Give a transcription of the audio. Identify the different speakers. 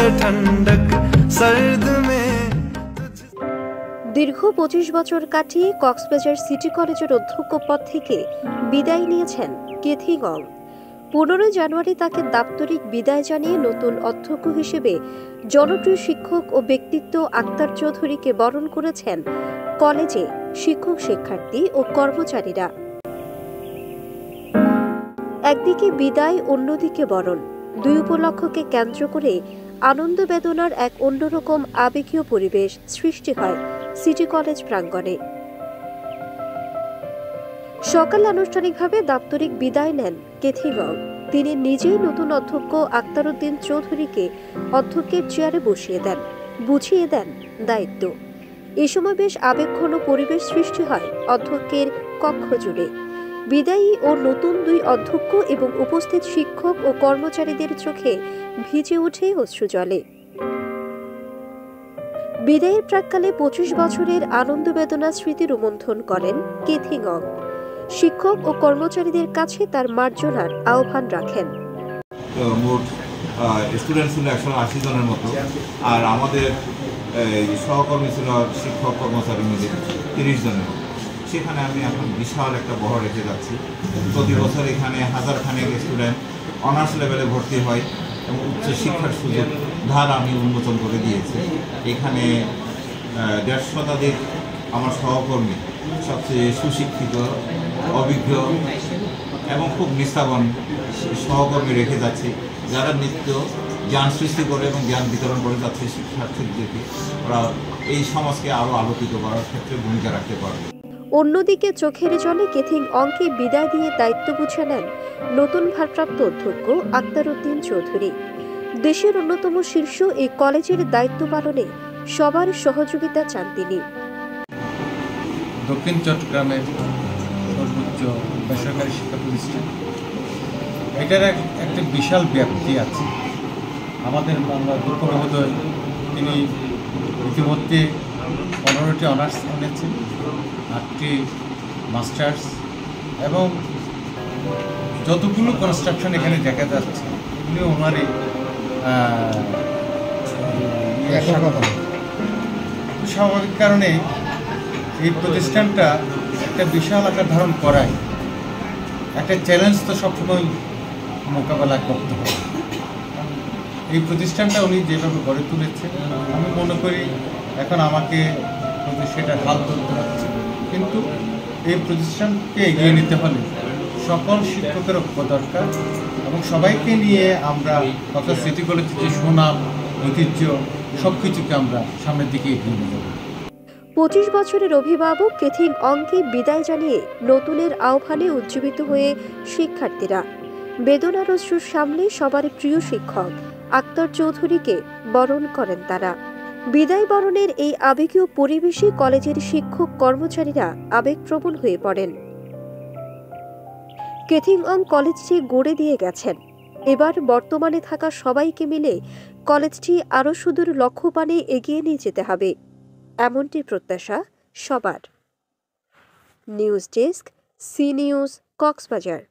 Speaker 1: ठंडक सर्द में।
Speaker 2: দীর্ঘ 25 বছর কাটিয়ে কক্সবাজার সিটি কলেজের অধ্যক্ষ পদ থেকে বিদায় নিয়েছেন কেথি গং। 15 জানুয়ারি তাকে দাপ্তরিক বিদায় জানিয়ে নতুন অধ্যক্ষ হিসেবে জনপ্রিয় শিক্ষক ও ব্যক্তিত্ব আক্তার চৌধুরীকে বরণ করেছেন কলেজে শিক্ষক, শিক্ষার্থী ও কর্মচারীরা। একদিকে বিদায়, অন্যদিকে বরণ, দুই উপলক্ষকে কেন্দ্র করে আনন্দ বেদনার এক অন্যরকম আবেগীয় পরিবেশ সৃষ্টি হয় সিটি কলেজ প্রাঙ্গণে। সকালে আনুষ্ঠানিকভাবে দাপ্তরিক বিদায় নেন কেথি গং। তিনি নিজেই নতুন অধ্যক্ষ আক্তার উদ্দিন চৌধুরীকে অধ্যক্ষের চেয়ারে বসিয়ে দেন, বুঝিয়ে দেন দায়িত্ব। এ সময় বেশ আবেগঘন পরিবেশ সৃষ্টি হয় অধ্যক্ষের কক্ষ জুড়ে। বিদায়ী ও নতুন দুই অধ্যক্ষ এবং উপস্থিত শিক্ষক ও কর্মচারীদের চোখে ভিজে ওঠে অশ্রুজলে। বিদায়ের প্রাক্কালে 25 বছরের আনন্দ বেদনা স্মৃতি রোমন্থন করেন কেথি গং। শিক্ষক ও কর্মচারীদের কাছে তার মার্জনার আহ্বান রাখেন।
Speaker 3: মোট স্টুডেন্ট ছিল 180 জনের মতো, আর আমাদের সহকর্মী ছিল শিক্ষক কর্মচারী মিলে 30 জনের মতো। সেখানে আমি এখন বিশাল একটা বহর রেখে যাচ্ছি। প্রতি বছর এখানে হাজার খানেক স্টুডেন্ট অনার্স লেভেলে ভর্তি হয় এবং উচ্চ শিক্ষার সুযোগ ধার আমি উন্মোচন করে দিয়েছি। এখানে 150 শতাধিক আমার সহকর্মী, সবচেয়ে সুশিক্ষিত, অভিজ্ঞ এবং খুব নিষ্ঠাবান সহকর্মী রেখে যাচ্ছি, যারা নিত্য জ্ঞান সৃষ্টি করে এবং জ্ঞান বিতরণ করে যাচ্ছে শিক্ষার্থীদেরকে। ওরা এই সমাজকে আরও আলোকিত করার ক্ষেত্রে ভূমিকা রাখতে পারবে।
Speaker 2: অন্যদিকে চোখের জলে কেথি গংকে বিদায় দিয়ে দায়িত্ব বুঝে নেন নতুন ভারপ্রাপ্ত অধ্যক্ষ আক্তার উদ্দিন চৌধুরী। দেশের অন্যতম শীর্ষ এই কলেজের দায়িত্ব পালনে সবার সহযোগিতা চান তিনি।
Speaker 4: দক্ষিণ চট্টগ্রামের সর্বোচ্চ বেসরকারি শিক্ষা প্রতিষ্ঠান, এটার একটা বিশাল ব্যাপ্তি আছে। আমাদের বাংলা দুঃখবোধ তিনি ইতিমধ্যে 15টি অনার্স এনেছেন, 8টি মাস্টার্স এবং যতগুলো কনস্ট্রাকশন এখানে দেখা যাচ্ছে এগুলি ওনারই স্বাভাবিক কারণে এই প্রতিষ্ঠানটা একটা বিশাল আকার ধারণ করায় একটা চ্যালেঞ্জ তো সবসময় মোকাবেলা করতে হবে। এই প্রতিষ্ঠানটা উনি যেভাবে গড়ে তুলেছে, আমি মনে করি এখন আমাকে সেটা হাল ধরতে হচ্ছে, কিন্তু এই প্রতিষ্ঠানকে এগিয়ে নিতে হলে সকল শিক্ষকের ঐক্য দরকার এবং সবাইকে নিয়ে আমরা অর্থাৎ সিটি কলেজের যে সুনাম, ঐতিহ্য সব কিছুকে আমরা সামনের দিকে এগিয়ে নিয়ে যাব।
Speaker 2: 25 বছরের অভিভাবক কেথি গংকে বিদায় জানিয়ে নতুনের আহ্বানে উজ্জীবিত হয়ে শিক্ষার্থীরা বেদনার অশ্রু সামলে সবার প্রিয় শিক্ষক আক্তার চৌধুরীকে বরণ করেন তারা। বিদায় বরণের এই আবেগীয় পরিবেশে কলেজের শিক্ষক কর্মচারীরা আবেগপ্রবণ হয়ে পড়েন। কেথি গং কলেজটি গড়ে দিয়ে গেছেন। এবার বর্তমানে থাকা সবাইকে মিলে কলেজটি আরও সুদূর লক্ষ্যপানে এগিয়ে নিয়ে যেতে হবে, এমনটি প্রত্যাশা সবার। News desk, C news, Cox's Bazar.